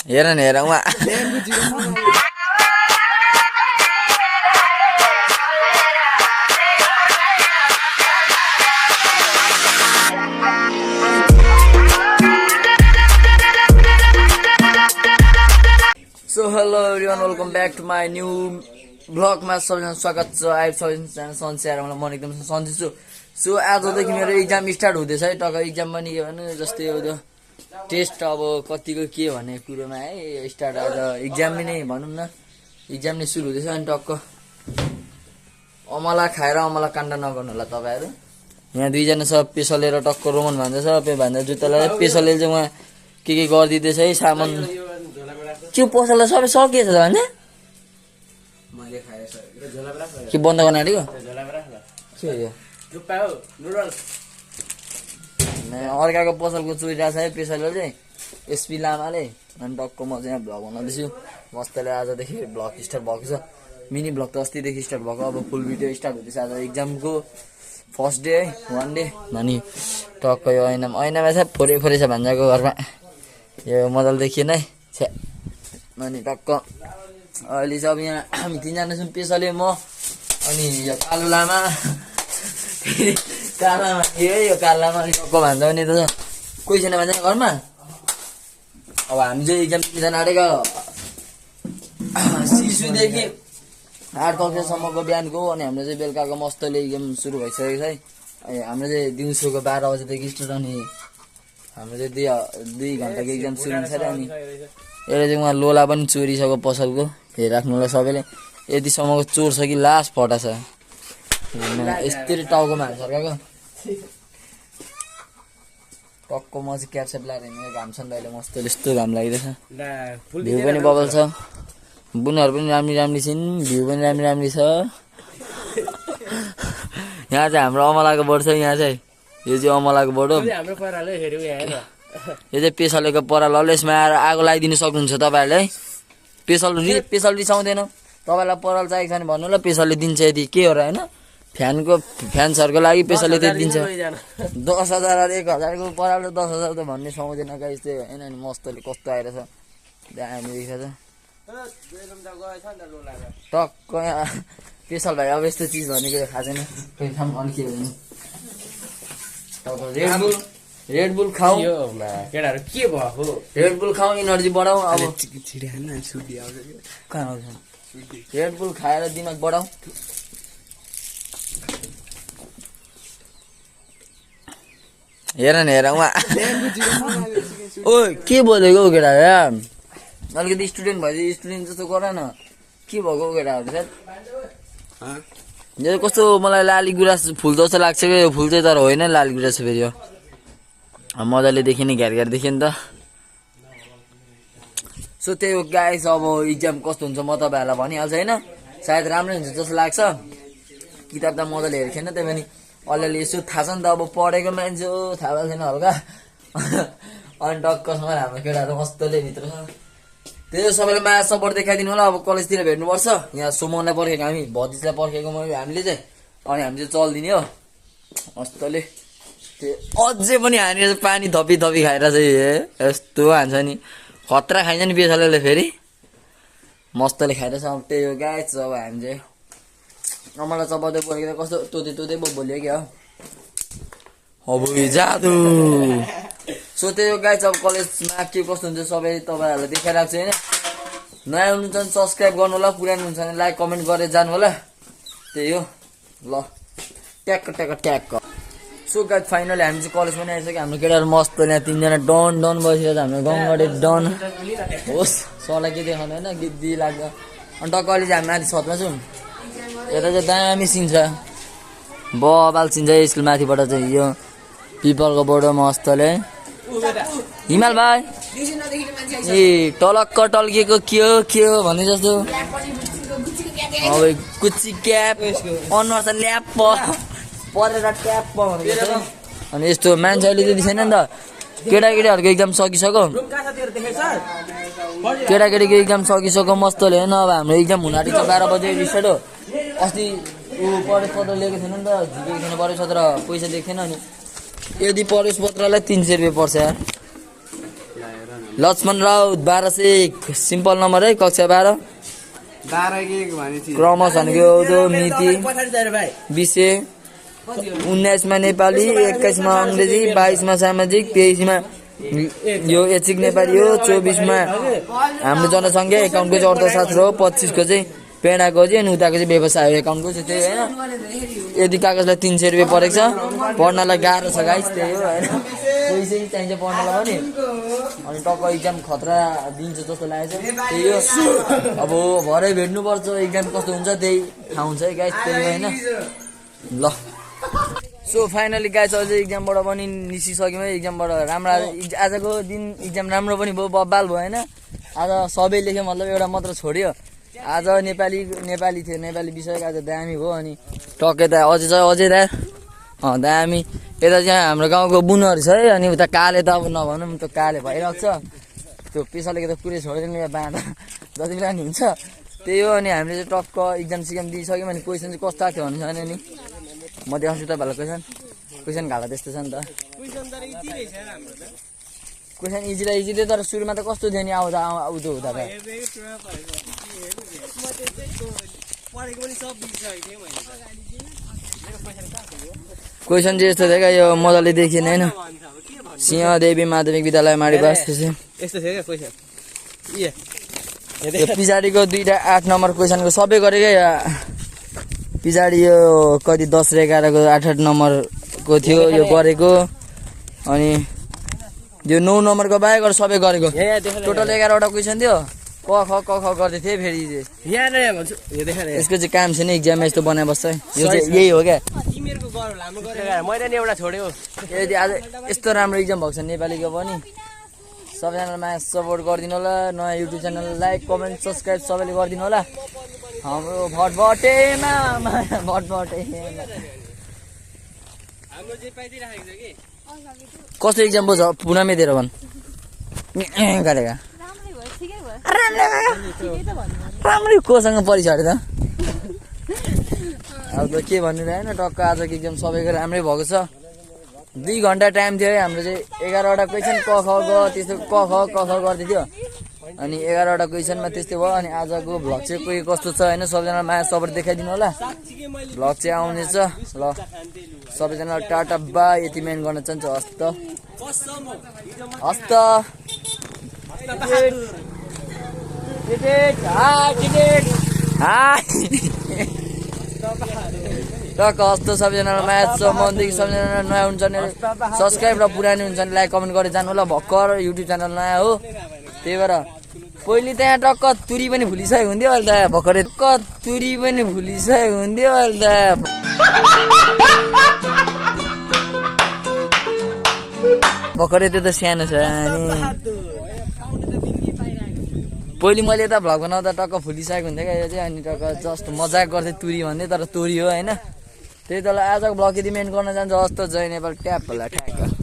हेर न हेर उहाँ सो hello everyone welcome back to my new ब्लगमा सबैजना स्वागत छ। आइ सबैजना सन्चै आएर मलाई म एकदम सन्चै छु। सो आजदेखि मेरो इक्जाम स्टार्ट हुँदैछ है। टक्क इक्जाम पनि के भन्नु जस्तै यो टेस्ट अब कतिको के भन्ने कुरोमा है स्टार्ट आज इक्जाम नै भनौँ न, इक्जाम नै सुरु हुँदैछ। अनि टक्क अमला खाएर अमला काण्ड नगर्नु होला तपाईँहरू। यहाँ दुईजना छ, पेसलेर टक्क रोमन भन्दैछ, भन्दा जुत्तालाई पेसलले चाहिँ उहाँ के गरिदिँदैछ है सामान। त्यो पसललाई सबै सकिएछ त भने के बन्द गर्न आँटेको के हो अर्काको पसलको चोरिरहेको छ है पेसलले चाहिँ एसपी लामाले। अनि टक्क म चाहिँ यहाँ भ्लग बनाउँदैछु मस्तले। आजदेखि भ्लग स्टार्ट भएको छ, मिनी भ्लग त अस्तिदेखि स्टार्ट भएको, अब फुल भिडियो स्टार्ट हुँदैछ। आज इक्जामको फर्स्ट डे है, 1 डे। अनि टक्क यो ऐनामा छ फोरे छ भान्जाको घरमा, यो मजाले देखिएन है छ्या। अनि टक्क अहिले चाहिँ अब यहाँ हामी तिनजना छौँ, पेसले म अनि यो कालो लामा कालामा यो कालो लामा अनि टक्क भान्जा पनि त कोही छैन भान्जा घरमा। अब हामी चाहिँ इक्जाम तिनजना आँटेको शिशुदेखि 8 कक्षासम्मको बिहानको। अनि हाम्रो चाहिँ बेलुकाको मस्तले इक्जाम सुरु भइसकेको छ है। हाम्रो चाहिँ दिउँसोको 12 बजेदेखि स्टार्ट। अनि हाम्रो चाहिँ 2 घन्टाको इक्जाम सुरु हुन्छ अरे। अनि यसले चाहिँ उहाँ लोला पनि चोरिसक्यो पसलको, हेरिराख्नु होला सबैले। यतिसम्मको चोर छ कि लास्ट फटा छ, यस्तरी टाउकोमा हाल्छ अर्काको। टक्क म चाहिँ क्याप्सेट लगाएर हिँडेको, घाम छ नि त अहिले मस्तो, यस्तो घाम लागिरहेछ। भ्यू पनि बबल छ, बुनहरू पनि राम्री छिन्, भ्यू पनि राम्री छ। यहाँ चाहिँ हाम्रो अमलाको बोर्ड छ, यहाँ चाहिँ यो चाहिँ अमलाको बोर्ड हो। यो चाहिँ पेसलेको पराल, यसमा आएर आगो लगाइदिनु सक्नुहुन्छ तपाईँहरूले है। पेसल रिसाउँदैन, तपाईँलाई पराल चाहिएको छ भने भन्नु ल, पेसलले दिन्छ। यदि के हो र होइन, फ्यान्सहरूको लागि पेसलले त्यति दिन्छ। 10,000 और 1,000 को पराल त 10,000 त भन्ने सुहाउँदैन गाइस। त्यो होइन नि मस्तले कस्तो आइरहेछ दामी देखिन्छ टक्क। पेसल भाइ अब यस्तो चिज भनेको थाहा छैन, कोही ठाउँ अनि के भन्नु। रेडबुल खाऊ केटाहरू के भएको, रेडबुल खाऊ, इनर्जी बढाऊ। अब कहाँ आउँछ रेडबुल खाएर दिमाग बढाऊ। हेर न हेर उहाँ ओ के बोलेको हौ केटा यार, अलिकति स्टुडेन्ट भएपछि स्टुडेन्ट जस्तो गर न। के भएको हौ केटाहरू सायद यो कस्तो मलाई लाली गुराँस फुल जस्तो लाग्छ कि यो फुल चाहिँ, तर होइन लाली गुराँस फेरि यो मजाले देखिने घ्यार देखियो नि त। सो त्यही हो गाइस, अब इक्जाम कस्तो हुन्छ म तपाईँहरूलाई भनिहाल्छु होइन। सायद राम्रै हुन्छ जस्तो लाग्छ। किताब त मजाले हेर्खेन, त्यही पनि अलिअलि यसो थाहा छ नि त। अब पढेको मान्छे हो, थाहा भएको छैन हल्का। अनि टक्कसँग हाम्रो केटाहरू मस्तले भित्र छ। त्यही सबैले माया सपोर्ट देखाइदिनु होला। अब कलेजतिर भेट्नुपर्छ, यहाँ सुमनलाई पर्खेको हामी, भतिजलाई पर्खेको हामीले चाहिँ। अनि हामी चाहिँ चलिदिने हो मस्तले। त्यो अझै पनि हानेर पानी थपी खाएर चाहिँ यस्तो हान्छ नि, खतरा खाइन्छ नि पेसलले फेरि मस्तले खाइरहेछ। अब त्यही हो गाइस, अब हामी चाहिँ मलाई चपाउँदै बोलेको कस्तो तोते बोल्यो क्या अब जादु। सो त्यही हो गाइस, अब कलेजमा के कस्तो हुन्छ सबै तपाईँहरूलाई देखाइरहेको छु होइन। नयाँ हुनुहुन्छ भने सब्सक्राइब गर्नु होला, पुरानो हुन्छ भने लाइक कमेन्ट गरेर जानु होला। त्यही हो ल, ट्याक्क। सो गाइस फाइनली हामी चाहिँ कलेज पनि आइसक्यो। हाम्रो केटाहरू मस्त यहाँ 3जना डन बसिरहेको छ। हाम्रो गाउँघाटे डन होस्, सरलाई के देखाउनु होइन, गिद्दी लाग्छ। अनि टक्क अहिले चाहिँ हामी माथि छतमा छौँ। यता चाहिँ दामी सिन छ, बबाल सिन छ स्कुल माथिबाट चाहिँ। यो पिपलको बोर्ड मस्तले। हिमाल भाइ ए टलक्क टल्किएको के हो भने जस्तो। अब कुच्ची क्याप अनुहार त ल्याप परेर ट्याप भनेको। अनि यस्तो मान्छे अहिले त्यति छैन नि त। केटाकेटीहरूको इक्जाम सकिसक्यो, केटाकेटीको इक्जाम सकिसक्यो मस्तले होइन। अब हाम्रो इक्जाम हुन आँटेको छ, 12 बजे स्टार्ट हो। अस्ति प्रवेश पत्र लिएको थिएन नि त, झिकेको थिएन प्रवेश पत्र, पैसा दिएको थिएन। अनि यदि प्रवेश पत्रलाई 300 रुपियाँ पर्छ यार। लक्ष्मण राउत 1201 सिम्पल नम्बर है कक्षा 12 क्रमश भनेको जो मिति विषय 19 मा नेपाली 21 मा अंग्रेजी 22 मा सामाजिक 23 मा यो ऐच्छिक नेपाली हो 24 मा हाम्रो जनसङ्ख्या एकाउन्टको चाहिँ अर्थशास्त्र हो 25 को चाहिँ पेडागोजी अनि उताको चाहिँ व्यवसाय हो एकाउन्टको चाहिँ त्यही हैन यदि कागजलाई 300 रुपैयाँ परेको छ पढ्नलाई गाह्रो छ गाइस त्यही हो हैन पैसा चाहिन्छ पढ्नलाई पनि अनि टक्क इक्जाम खतरा दिन्छ जस्तो लागेको छ त्यही हो अब भरे भेट्नुपर्छ इक्जाम कस्तो हुन्छ त्यही थाहा हुन्छ है गाइस त्यही हो हैन ल सो फाइनली गाइस अझै इक्जामबाट पनि निस्किसक्यौँ है इक्जामबाट राम्रो आजको दिन इक्जाम राम्रो पनि भयो बब्बाल भयो हैन आज सबै लेख्यो मतलब एउटा मात्र छोड्यो आज नेपाली थियो नेपाली विषय आज दामी भयो अनि टक्कै त अझै दामी यता चाहिँ हाम्रो गाउँको बुनहरू छ है अनि उता काले त अब नभनौँ त काले भइरहेको छ त्यो पेसाले त पुरै छोडेर यहाँ बाँधा जति बेला नि हुन्छ त्यही हो अनि हामीले चाहिँ टक्क इक्जाम सिक्जाम दिइसक्यौँ अनि क्वेसन चाहिँ कस्तो आएको थियो भन्नु छैन नि म देखाउँछु तपाईँहरूलाई क्वेसन घाला त्यस्तो छ नि त क्वेसन इजी थियो तर सुरुमा त कस्तो थियो नि आउँदा आउँदो हुँदा त क्वेसन चाहिँ यस्तो थियो क्या यो मजाले देखिएन होइन सिंहदेवी माध्यमिक विद्यालय माडीबास यस्तो थियो क्या क्वेसन यो पछाडिको दुईटा 8 नम्बर क्वेसनको सबै गरेकै पछाडि यो कति 10 र 11 को 8 नम्बरको थियो यो गरेको अनि यो 9 नम्बरको बाहेक अरू सबै गरेको टोटल 11 वटा क्वेसन थियो क ख गर्दै थिए फेरि यसको चाहिँ काम छैन इक्जाम यस्तो बनाइ बस्छ यो चाहिँ यही हो क्या मैले नि एउटा छोड्यो यदि आज यस्तो राम्रो इक्जाम भएको छ नेपालीको पनि सबैजनालाई सपोर्ट गरिदिनु होला नयाँ YouTube channel like comment subscribe सबैले गरिदिनु होला हाम्रो भटभटेमा कस्तो इक्जाम भयो पुनमै दिएर भन् गरेका राम्रै कोसँग परिछ अरे त अब त के भन्नु र होइन टक्क आजको इक्जाम सबैको राम्रै भएको छ 2 घन्टा टाइम थियो है हाम्रो चाहिँ 11 वटा क्वेसन क ख ग त्यस्तो क ख गर्दै थियो अनि 11 वटा क्वेसनमा त्यस्तै भयो अनि आजको भ्लग चाहिँ कोही कस्तो छ होइन सबैजना माया सपोर्ट देखाइदिनु होला भ्लग चाहिँ आउनेछ ल सबैजना टाटा बाई यति मेन गर्न चाहन्छु हस्त टक्क हस्त सबैजनालाई म्याच सम्बन्धी सबैजना नयाँ हुन्छ भने सब्सक्राइब र पुरानो हुन्छ भने लाइक कमेन्ट गरेर जानु होला भर्खर युट्युब च्यानल नयाँ हो त्यही भएर पहिले त्यहाँ टक्क तुरी पनि भुलिसकेको हुन्थ्यो अहिले त भर्खरै तुरी पनि भुलिसकेको हुन्थ्यो अहिले त भर्खरै त्यो त सानो छ पहिले मैले त भ्लग बनाउँदा टक्क फुलिसकेको हुन्थ्यो क्या यो चाहिँ अनि टक्क जस्ट मजाक गर्थेँ तुरी भन्ने तर तोरी हो होइन त्यही तल आजको भ्लग यदि मेन गर्न जान्छ हस्त जय नेपाल ट्याप होला ठ्याक्क